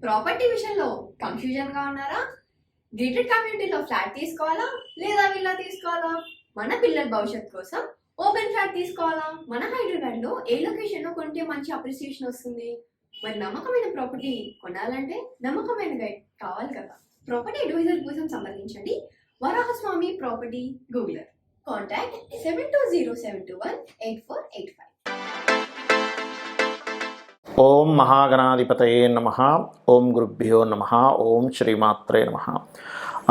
Property విషయంలో కన్ఫ్యూజన్గా ఉన్నారా? Gated కమ్యూనిటీలో ఫ్లాట్ తీసుకోవాలా లేదా విల్లా తీసుకోవాలా? మన పిల్లల భవిష్యత్ కోసం ఓపెన్ ఫ్లాట్ తీసుకోవాలా? మన హైదరాబాద్లో ఏ లొకేషన్లో కొంటే మంచి అప్రిసియేషన్ వస్తుంది? మరి నమ్మకమైన ప్రాపర్టీ కొనాలంటే నమ్మకమైన గైడ్ కావాలి కదా. ప్రాపర్టీ అడ్వైజర్ కోసం సంప్రదించండి వరాహస్వామి ప్రాపర్టీ గూగులర్. కాంటాక్ట్ 7207218485. ఓం మహాగణాధిపతయే నమః. ఓం గురుభ్యో నమః. ఓం శ్రీమాత్రే నమః.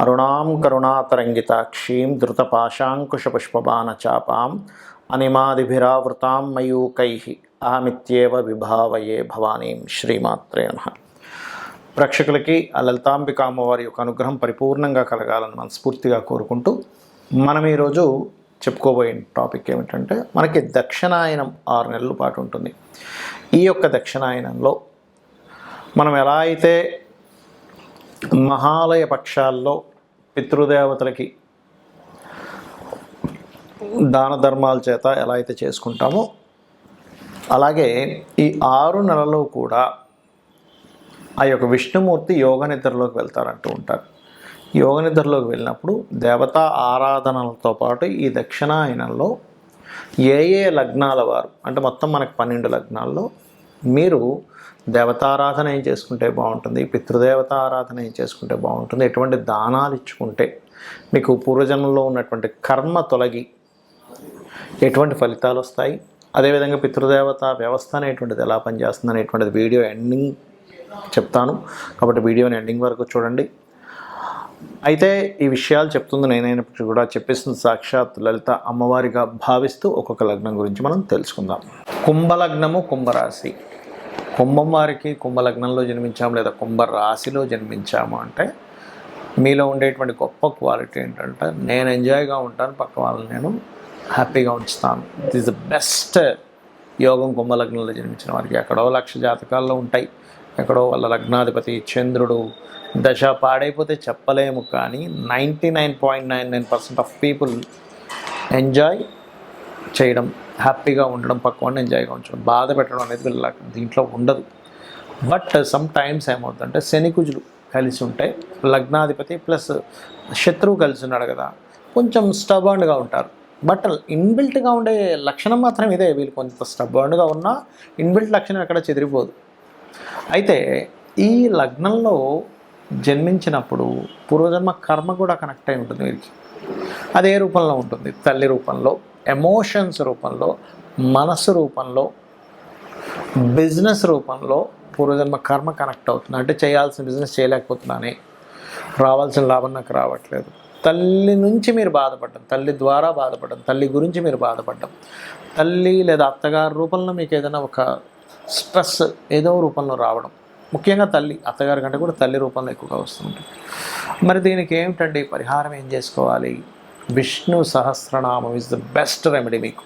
అరుణాం కరుణాతరంగితాక్షీం ధృతపాశాంకుశపుష్పబాణచాపాం అనిమాదిభిరావృతాం మయూకైః అహమిత్యేవ విభావయే భవానీం. శ్రీమాత్రే నమః. ప్రేక్షకులకి ఆ లలితాంబిక అమ్మవారి యొక్క అనుగ్రహం పరిపూర్ణంగా కలగాలని మనస్ఫూర్తిగా కోరుకుంటూ మనం ఈరోజు చెప్పుకోబోయే టాపిక్ ఏమిటంటే, మనకి దక్షిణాయనం 6 నెలల పాటు ఉంటుంది. ఈ యొక్క దక్షిణాయనంలో మనం ఎలా అయితే మహాలయ పక్షాల్లో పితృదేవతలకి దాన ధర్మాల చేత ఎలా అయితే చేసుకుంటామో, అలాగే ఈ 6 నెలలు కూడా ఆ యొక్క విష్ణుమూర్తి యోగ నిద్రలోకి వెళ్తారంటూ ఉంటారు. యోగ నిద్రలోకి వెళ్ళినప్పుడు దేవతా ఆరాధనలతో పాటు ఈ దక్షిణాయనంలో ఏ లగ్నాల వారు, అంటే మొత్తం మనకు 12 లగ్నాల్లో మీరు దేవతారాధన ఏం చేసుకుంటే బాగుంటుంది, పితృదేవత ఆరాధన ఏం చేసుకుంటే బాగుంటుంది, ఎటువంటి దానాలు ఇచ్చుకుంటే మీకు పూర్వజన్మలో ఉన్నటువంటి కర్మ తొలగి ఎటువంటి ఫలితాలు వస్తాయి, అదేవిధంగా పితృదేవత వ్యవస్థ అనేటువంటిది ఎలా పనిచేస్తుంది అనేటువంటిది వీడియో ఎండింగ్ చెప్తాను. కాబట్టి వీడియోని ఎండింగ్ వరకు చూడండి. అయితే ఈ విషయాలు చెప్తుంది నేనైనప్పటికీ కూడా చెప్పేస్తుంది సాక్షాత్ లలిత అమ్మవారిగా భావిస్తూ ఒక్కొక్క లగ్నం గురించి మనం తెలుసుకుందాం. కుంభలగ్నము, కుంభరాశి. కుంభం వారికి కుంభలగ్నంలో జన్మించాము లేదా కుంభరాశిలో జన్మించాము అంటే మీలో ఉండేటువంటి గొప్ప క్వాలిటీ ఏంటంటే, నేను ఎంజాయ్గా ఉంటాను, పక్క వాళ్ళని నేను హ్యాపీగా ఉంచుతాను. ఇట్ ఈస్ ద బెస్ట్ యోగం కుంభలగ్నంలో జన్మించిన వారికి. ఎక్కడో లక్ష జాతకాల్లో ఉంటాయి, ఎక్కడో వాళ్ళ లగ్నాధిపతి చంద్రుడు దశ పాడైపోతే చెప్పలేము, కానీ 99.99% ఆఫ్ పీపుల్ ఎంజాయ్ చేయడం, హ్యాపీగా ఉండడం, పక్కవాడిని ఎంజాయ్గా ఉంచడం, బాధ పెట్టడం అనేది వీళ్ళ దీంట్లో ఉండదు. బట్ సమ్ టైమ్స్ ఏమవుతుందంటే, శనికుజులు కలిసి ఉంటే లగ్నాధిపతి ప్లస్ శత్రువు కలిసి ఉన్నాడు కదా, కొంచెం స్టబర్న్గా ఉంటారు. బట్ ఇన్బిల్ట్గా ఉండే లక్షణం మాత్రం ఇదే, వీళ్ళు కొంత స్టబర్న్గా ఉన్నా ఇన్బిల్ట్ లక్షణం ఎక్కడ చెదిరిపోదు. అయితే ఈ లగ్నంలో జన్మించినప్పుడు పూర్వజన్మ కర్మ కూడా కనెక్ట్ అయి ఉంటుంది వీరికి. అదే రూపంలో ఉంటుంది, తల్లి రూపంలో, ఎమోషన్స్ రూపంలో, మనసు రూపంలో, బిజినెస్ రూపంలో పూర్వజన్మ కర్మ కనెక్ట్ అవుతుంది. అంటే చేయాల్సిన బిజినెస్ చేయలేకపోతున్నానే, రావాల్సిన లాభం నాకు రావట్లేదు, తల్లి నుంచి మీరు బాధపడ్డం, తల్లి ద్వారా బాధపడ్డం, తల్లి గురించి మీరు బాధపడ్డం, తల్లి లేదా అత్తగారి రూపంలో మీకు ఏదైనా ఒక స్ట్రెస్ ఏదో రూపంలో రావడం, ముఖ్యంగా తల్లి, అత్తగారి కంటే కూడా తల్లి రూపంలో ఎక్కువగా వస్తుంటుంది. మరి దీనికి ఏమిటండి పరిహారం, ఏం చేసుకోవాలి? Vishnu Sahasranamam is the best remedy మీకు.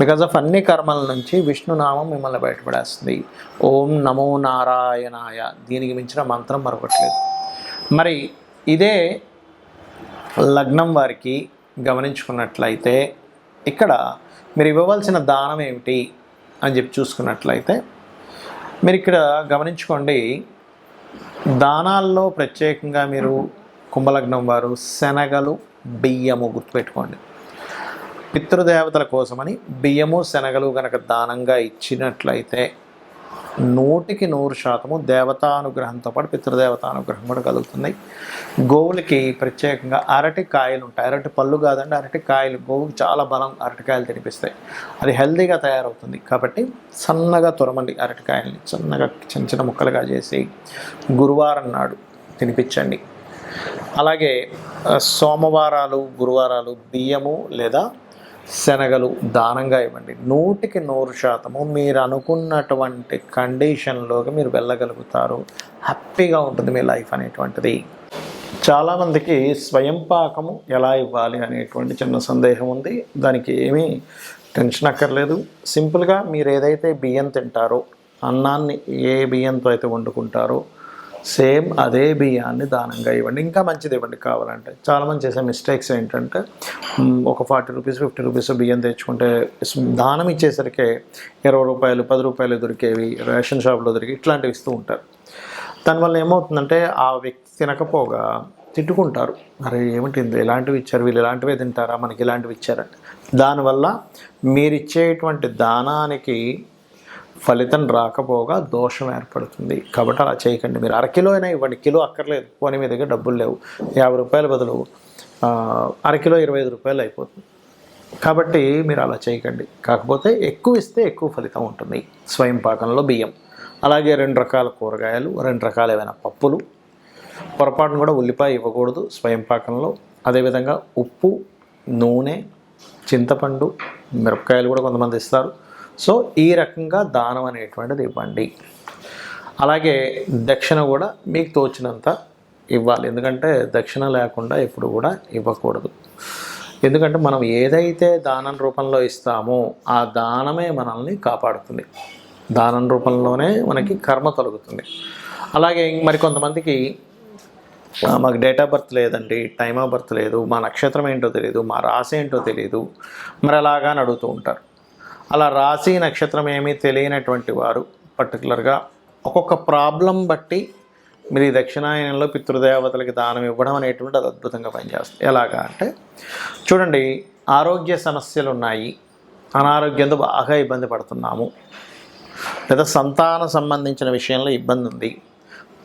బికాజ్ ఆఫ్ అన్ని కర్మల నుంచి విష్ణునామం మిమ్మల్ని బయటపడేస్తుంది. ఓం నమో నారాయణాయ, దీనికి మించిన మంత్రం మరొకటి లేదు. మరి ఇదే లగ్నం వారికి గమనించుకున్నట్లయితే ఇక్కడ మీరు ఇవ్వవలసిన దానం ఏమిటి అని చెప్పి చూసుకున్నట్లయితే, మీరు ఇక్కడ గమనించుకోండి, దానాల్లో ప్రత్యేకంగా మీరు కుంభలగ్నం వారు శనగలు, బియ్యము గుర్తుపెట్టుకోండి. పితృదేవతల కోసమని బియ్యము, శనగలు కనుక దానంగా ఇచ్చినట్లయితే 100% దేవతానుగ్రహంతో పాటు పితృదేవతానుగ్రహం కూడా కలుగుతుంది. గోవులకి ప్రత్యేకంగా అరటి కాయలు ఉంటాయి, అరటి పళ్ళు కాదండి, అరటి కాయలు. గోవుకి చాలా బలం, అరటికాయలు తినిపిస్తాయి, అది హెల్తీగా తయారవుతుంది. కాబట్టి సన్నగా తురమండి అరటికాయల్ని, చిన్నగా చిన్న చిన్న ముక్కలుగా చేసి గురువారం నాడు తినిపించండి. అలాగే సోమవారాలు, గురువారాలు బియ్యము లేదా శనగలు దానంగా ఇవ్వండి. 100% మీరు అనుకున్నటువంటి కండిషన్లోకి మీరు వెళ్ళగలుగుతారు. హ్యాపీగా ఉంటుంది మీ లైఫ్ అనేటువంటిది. చాలామందికి స్వయం పాకము ఎలా ఇవ్వాలి అనేటువంటి చిన్న సందేహం ఉంది. దానికి ఏమీ టెన్షన్ అక్కర్లేదు. సింపుల్గా మీరు ఏదైతే బియ్యం తింటారో, అన్నాన్ని ఏ బియ్యంతో అయితే వండుకుంటారో సేమ్ అదే బియ్యాన్ని దానంగా ఇవ్వండి. ఇంకా మంచిది ఇవ్వండి కావాలంటే. చాలామంది చేసే మిస్టేక్స్ ఏంటంటే, ఒక 40 రూపీస్ 50 రూపీస్ బియ్యం తెచ్చుకుంటే దానం ఇచ్చేసరికి 20 రూపాయలు 10 రూపాయలు దొరికేవి రేషన్ షాప్లో దొరికి ఇట్లాంటివి ఇస్తూ ఉంటారు. దానివల్ల ఏమవుతుందంటే ఆ వ్యక్తి తినకపోగా తిట్టుకుంటారు. అరే ఏమిటి ఎలాంటివి ఇచ్చారు, వీళ్ళు ఇలాంటివే తింటారా, మనకి ఇలాంటివి ఇచ్చారంటే దానివల్ల మీరిచ్చేటువంటి దానానికి ఫలితం రాకపోగా దోషం ఏర్పడుతుంది. కాబట్టి అలా చేయకండి. మీరు అరకిలో అయినా ఇవ్వండి, కిలో అక్కర్లేదు. పోనీ మీ దగ్గర డబ్బులు లేవు, 50 రూపాయల బదులు అరకిలో 25 రూపాయలు అయిపోతుంది. కాబట్టి మీరు అలా చేయకండి. కాకపోతే ఎక్కువ ఇస్తే ఎక్కువ ఫలితం ఉంటుంది. స్వయం పాకంలో బియ్యం, అలాగే 2 రకాల కూరగాయలు, 2 రకాల ఏమైనా పప్పులు, పొరపాటును కూడా ఉల్లిపాయ ఇవ్వకూడదు స్వయం పాకంలో. అదేవిధంగా ఉప్పు, నూనె, చింతపండు, మిరపకాయలు కూడా కొంతమంది ఇస్తారు. సో ఈ రకంగా దానం అనేటువంటిది ఇవ్వండి. అలాగే దక్షిణ కూడా మీకు తోచినంత ఇవ్వాలి. ఎందుకంటే దక్షిణ లేకుండా ఎప్పుడు కూడా ఇవ్వకూడదు. ఎందుకంటే మనం ఏదైతే దానం రూపంలో ఇస్తామో ఆ దానమే మనల్ని కాపాడుతుంది. దానం రూపంలోనే మనకి కర్మ తొలగుతుంది. అలాగే మరి కొంతమందికి మాకు డేట్ ఆఫ్ బర్త్ లేదండి, టైమ్ ఆఫ్ బర్త్ లేదు, మా నక్షత్రం ఏంటో తెలియదు, మా రాశి ఏంటో తెలియదు, మరి అలాగా అని అడుగుతూ ఉంటారు. అలా రాశి నక్షత్రం ఏమీ తెలియనటువంటి వారు పర్టికులర్గా ఒక్కొక్క ప్రాబ్లం బట్టి మీరు ఈ దక్షిణాయనంలో పితృదేవతలకి దానం ఇవ్వడం అనేటువంటి అది అద్భుతంగా పనిచేస్తుంది. ఎలాగా అంటే చూడండి, ఆరోగ్య సమస్యలు ఉన్నాయి, అనారోగ్యంతో బాగా ఇబ్బంది పడుతున్నాము, లేదా సంతాన సంబంధించిన విషయంలో ఇబ్బంది ఉంది,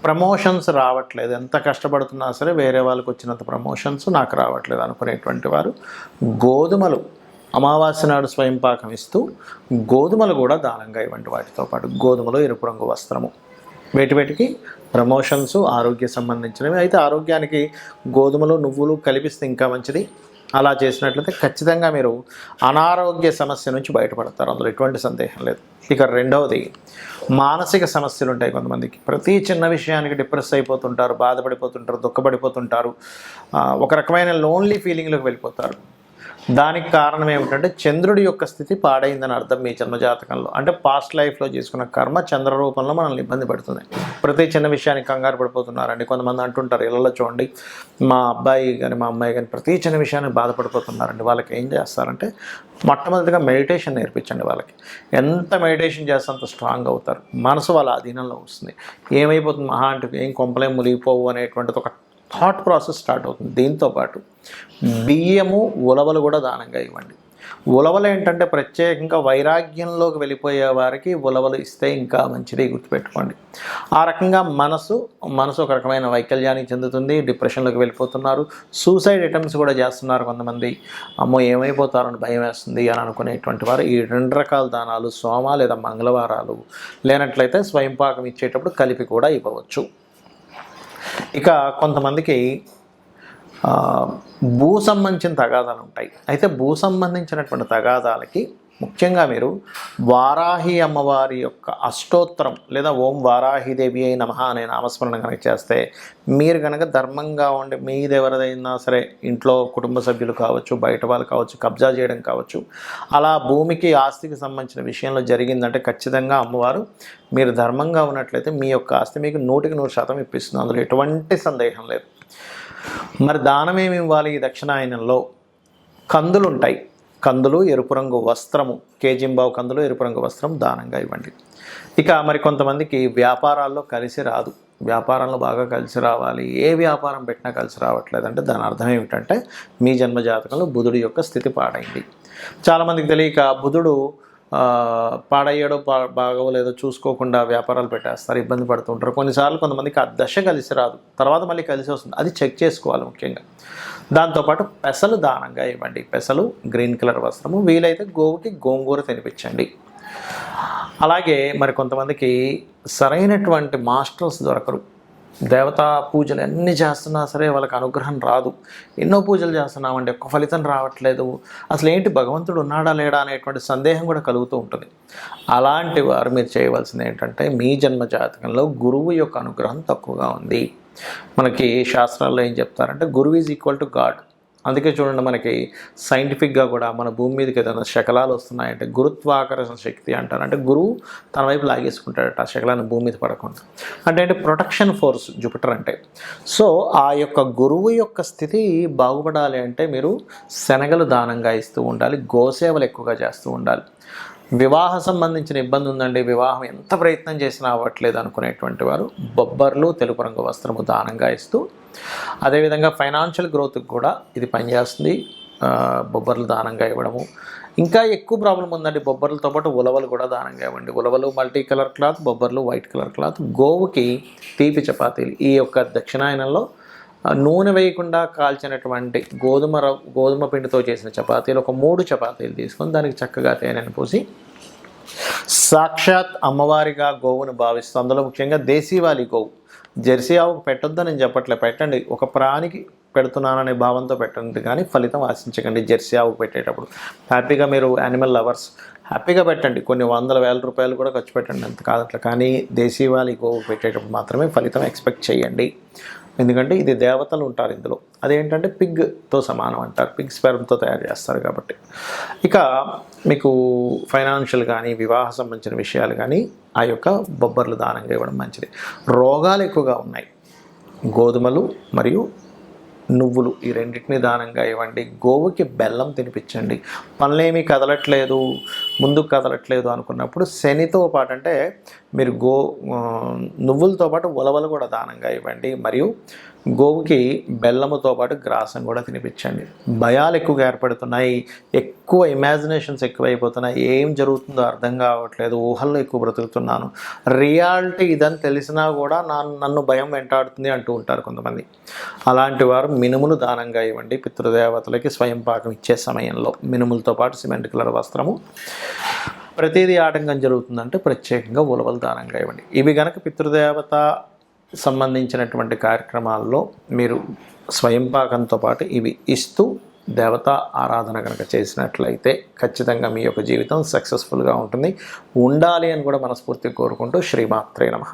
ప్రమోషన్స్ రావట్లేదు, ఎంత కష్టపడుతున్నా సరే వేరే వాళ్ళకి వచ్చినంత ప్రమోషన్స్ నాకు రావట్లేదు అనుకునేటువంటి వారు గోధుమలు అమావాస్య నాడు స్వయం పాకం ఇస్తూ గోధుమలు కూడా దానంగా ఇవ్వండి. వాటితో పాటు గోధుమలు, ఎరుపు రంగు వస్త్రము, వేటికి ప్రమోషన్స్ ఆరోగ్య సంబంధించినవి. అయితే ఆరోగ్యానికి గోధుమలు, నువ్వులు కలిపిస్తే ఇంకా మంచిది. అలా చేసినట్లయితే ఖచ్చితంగా మీరు అనారోగ్య సమస్య నుంచి బయటపడతారు, అందులో ఎటువంటి సందేహం లేదు. ఇక రెండవది, మానసిక సమస్యలు ఉంటాయి కొంతమందికి. ప్రతి చిన్న విషయానికి డిప్రెస్ అయిపోతుంటారు, బాధపడిపోతుంటారు, దుఃఖపడిపోతుంటారు, ఒక రకమైన లోన్లీ ఫీలింగ్లోకి వెళ్ళిపోతారు. దానికి కారణం ఏమిటంటే చంద్రుడి యొక్క స్థితి పాడైందని అర్థం మీ జన్మజాతకంలో. అంటే పాస్ట్ లైఫ్లో చేసుకున్న కర్మ చంద్ర రూపంలో మనల్ని ఇబ్బంది పడుతుంది. ప్రతి చిన్న విషయానికి కంగారు పడిపోతున్నారండి. కొంతమంది అంటుంటారు, ఇళ్ళలో చూడండి, మా అబ్బాయి కానీ మా అమ్మాయి కానీ ప్రతి చిన్న విషయానికి బాధపడిపోతున్నారండి. వాళ్ళకి ఏం చేస్తారంటే మొట్టమొదటిగా మెడిటేషన్ నేర్పించండి. వాళ్ళకి ఎంత మెడిటేషన్ చేస్తే అంత స్ట్రాంగ్ అవుతారు, మనసు వాళ్ళ అధీనంలో వస్తుంది. ఏమైపోతుంది మహా అంటే ఏం కొంపలేం మునిగిపోవు అనేటువంటిది ఒక థాట్ ప్రాసెస్ స్టార్ట్ అవుతుంది. దీంతోపాటు బియ్యము, ఉలవలు కూడా దానంగా ఇవ్వండి. ఉలవలు ఏంటంటే ప్రత్యేకంగా వైరాగ్యంలోకి వెళ్ళిపోయే వారికి ఉలవలు ఇస్తే ఇంకా మంచిది, గుర్తుపెట్టుకోండి. ఆ రకంగా మనసు ఒక రకమైన వైకల్యానికి చెందుతుంది, డిప్రెషన్లోకి వెళ్ళిపోతున్నారు, సూసైడ్ అటెంప్ట్స్ కూడా చేస్తున్నారు కొంతమంది. అమ్మో ఏమైపోతారని భయం వేస్తుంది అని అనుకునేటువంటి వారు ఈ 2 రకాల దానాలు సోమ లేదా మంగళవారాలు లేనట్లయితే స్వయం పాకం ఇచ్చేటప్పుడు కలిపి కూడా ఇవ్వవచ్చు. ఇక కొంతమందికి భూ సంబంధించిన తగాదాలు ఉంటాయి. అయితే భూ సంబంధించినటువంటి తగాదాలకి ముఖ్యంగా మీరు వారాహి అమ్మవారి యొక్క అష్టోత్తరం లేదా ఓం వారాహిదేవి అయి నమః అనే నామస్మరణ కనుక చేస్తే, మీరు కనుక ధర్మంగా ఉండి మీది ఎవరిదైనా సరే ఇంట్లో కుటుంబ సభ్యులు కావచ్చు, బయట వాళ్ళు కావచ్చు, కబ్జా చేయడం కావచ్చు, అలా భూమికి ఆస్తికి సంబంధించిన విషయంలో జరిగిందంటే ఖచ్చితంగా అమ్మవారు మీరు ధర్మంగా ఉన్నట్లయితే మీ యొక్క ఆస్తి మీకు 100% ఇప్పిస్తుంది, అందులో ఎటువంటి సందేహం లేదు. మరి దానం ఏమి ఇవ్వాలి? ఈ దక్షిణాయనంలో కందులు ఉంటాయి, కందులు, ఎరుపు రంగు వస్త్రము, కేజింబావు కందులు, ఎరుపు రంగు వస్త్రం దానంగా ఇవ్వండి. ఇక మరి కొంతమందికి వ్యాపారాల్లో కలిసి రాదు, వ్యాపారంలో బాగా కలిసి రావాలి, ఏ వ్యాపారం పెట్టినా కలిసి రావట్లేదు అంటే దాని అర్థం ఏమిటంటే మీ జన్మజాతకంలో బుధుడి యొక్క స్థితి పాడైంది. చాలామందికి తెలియక బుధుడు పాడయ్యాడో బాగోలేదో చూసుకోకుండా వ్యాపారాలు పెట్టేస్తారు, ఇబ్బంది పడుతుంటారు. కొన్నిసార్లు కొంతమందికి ఆ దశ కలిసి రాదు, తర్వాత మళ్ళీ కలిసి వస్తుంది, అది చెక్ చేసుకోవాలి ముఖ్యంగా. దాంతోపాటు పెసలు దానంగా ఇవ్వండి. పెసలు, గ్రీన్ కలర్ వస్త్రము, వీలైతే గోవుకి గోంగూర తినిపించండి. అలాగే మరి కొంతమందికి సరైనటువంటి మాస్టర్స్ దొరకరు, దేవతా పూజలు ఎన్ని చేస్తున్నా సరే వాళ్ళకి అనుగ్రహం రాదు. ఎన్నో పూజలు చేస్తున్నామండి, ఒక్క ఫలితం రావట్లేదు, అసలు ఏంటి భగవంతుడు ఉన్నాడా లేడా అనేటువంటి సందేహం కూడా కలుగుతూ ఉంటుంది. అలాంటి వారు మీరు చేయవలసింది ఏంటంటే మీ జన్మ జాతకంలో గురువు యొక్క అనుగ్రహం తక్కువగా ఉంది. మనకి శాస్త్రాల్లో ఏం చెప్తారంటే గురువు ఈజ్ ఈక్వల్ టు గాడ్. అందుకే చూడండి, మనకి సైంటిఫిక్గా కూడా మన భూమి మీదకి ఏదైనా శకలాలు వస్తున్నాయంటే గురుత్వాకర్షణ శక్తి అంటారు. అంటే గురువు తన వైపు లాగేసుకుంటాడట ఆ శకలాన్ని భూమి మీద పడకుండా. అంటే ప్రొటెక్షన్ ఫోర్స్ జూపిటర్ అంటే. సో ఆ యొక్క గురువు యొక్క స్థితి బాగుపడాలి అంటే మీరు శనగలు దానంగా ఇస్తూ ఉండాలి, గోసేవలు ఎక్కువగా చేస్తూ ఉండాలి. వివాహ సంబంధించిన ఇబ్బంది ఉందండి, వివాహం ఎంత ప్రయత్నం చేసినా అవ్వట్లేదు అనుకునేటువంటి వారు బొబ్బర్లు, తెలుపు రంగు వస్త్రము దానంగా ఇస్తూ, అదేవిధంగా ఫైనాన్షియల్ గ్రోత్కి కూడా ఇది పనిచేస్తుంది. బొబ్బర్లు దానంగా ఇవ్వడము. ఇంకా ఎక్కువ ప్రాబ్లం ఉందండి, బొబ్బర్లతో పాటు ఉలవలు కూడా దానంగా ఇవ్వండి. ఉలవలు మల్టీ కలర్ క్లాత్, బొబ్బర్లు వైట్ కలర్ క్లాత్. గోవుకి తీపి చపాతీలు. ఈ యొక్క దక్షిణాయనంలో నూనె వేయకుండా కాల్చినటువంటి గోధుమ పిండితో చేసిన చపాతీలు ఒక 3 చపాతీలు తీసుకొని దానికి చక్కగా తేనెను పూసి సాక్షాత్ అమ్మవారిగా గోవును భావిస్తూ, అందులో ముఖ్యంగా దేశీవాలి గోవు, జెర్సీ ఆవుకు పెట్టొద్దని నేను చెప్పట్లే, పెట్టండి, ఒక ప్రాణికి పెడుతున్నాననే భావంతో పెట్టండి, కానీ ఫలితం ఆశించకండి. జెర్సీ ఆవుకు పెట్టేటప్పుడు హ్యాపీగా మీరు యానిమల్ లవర్స్ హ్యాపీగా పెట్టండి, కొన్ని 100,000 రూపాయలు కూడా ఖర్చు పెట్టండి, అంత కాదట్లా. కానీ దేశీవాలి గోవు పెట్టేటప్పుడు మాత్రమే ఫలితం ఎక్స్పెక్ట్ చేయండి. ఎందుకంటే ఇది దేవతలు ఉంటారు ఇందులో. అదేంటంటే పిగ్తో సమానం అంటారు, పిగ్ స్పెర్మ్తో తయారు చేస్తారు కాబట్టి. ఇక మీకు ఫైనాన్షియల్ కానీ వివాహ సంబంధించిన విషయాలు కానీ ఆ యొక్క బొబ్బర్లు దానంగా ఇవ్వడం మంచిది. రోగాలు ఎక్కువగా ఉన్నాయి, గోధుమలు మరియు నువ్వులు ఈ రెండింటిని దానంగా ఇవ్వండి. గోవుకి బెల్లం తినిపించండి. పనులేమీ కదలట్లేదు, ముందుకు కదలట్లేదు అనుకున్నప్పుడు శనితో పాటు అంటే మీరు నువ్వులతో పాటు ఉలవలు కూడా దానంగా ఇవ్వండి. మరియు గోవుకి బెల్లముతో పాటు గ్రాసం కూడా తినిపించండి. భయాలు ఎక్కువగా ఏర్పడుతున్నాయి, ఎక్కువ ఇమాజినేషన్స్ ఎక్కువైపోతున్నాయి, ఏం జరుగుతుందో అర్థం కావట్లేదు, ఊహల్లో ఎక్కువ బ్రతుకుతున్నాను, రియాలిటీ ఇదని తెలిసినా కూడా నన్ను భయం వెంటాడుతుంది అంటూ ఉంటారు కొంతమంది. అలాంటి వారు మినుములు దానంగా ఇవ్వండి. పితృదేవతలకి స్వయం పాకం ఇచ్చే సమయంలో మినుములతో పాటు సిమెంట్ కలర్ వస్త్రము. ప్రతిదీ ఆటంకం జరుగుతుందంటే ప్రత్యేకంగా ఉలవలు దానంగా ఇవ్వండి. ఇవి గనక పితృదేవత సంబంధించినటువంటి కార్యక్రమాల్లో మీరు స్వయం పాకంతో పాటు ఇవి ఇస్తూ దేవతా ఆరాధన కనుక చేసినట్లయితే ఖచ్చితంగా మీ యొక్క జీవితం సక్సెస్ఫుల్గా ఉంటుంది, ఉండాలి అని కూడా మనస్ఫూర్తిగా కోరుకుంటూ శ్రీమాత్రే నమః.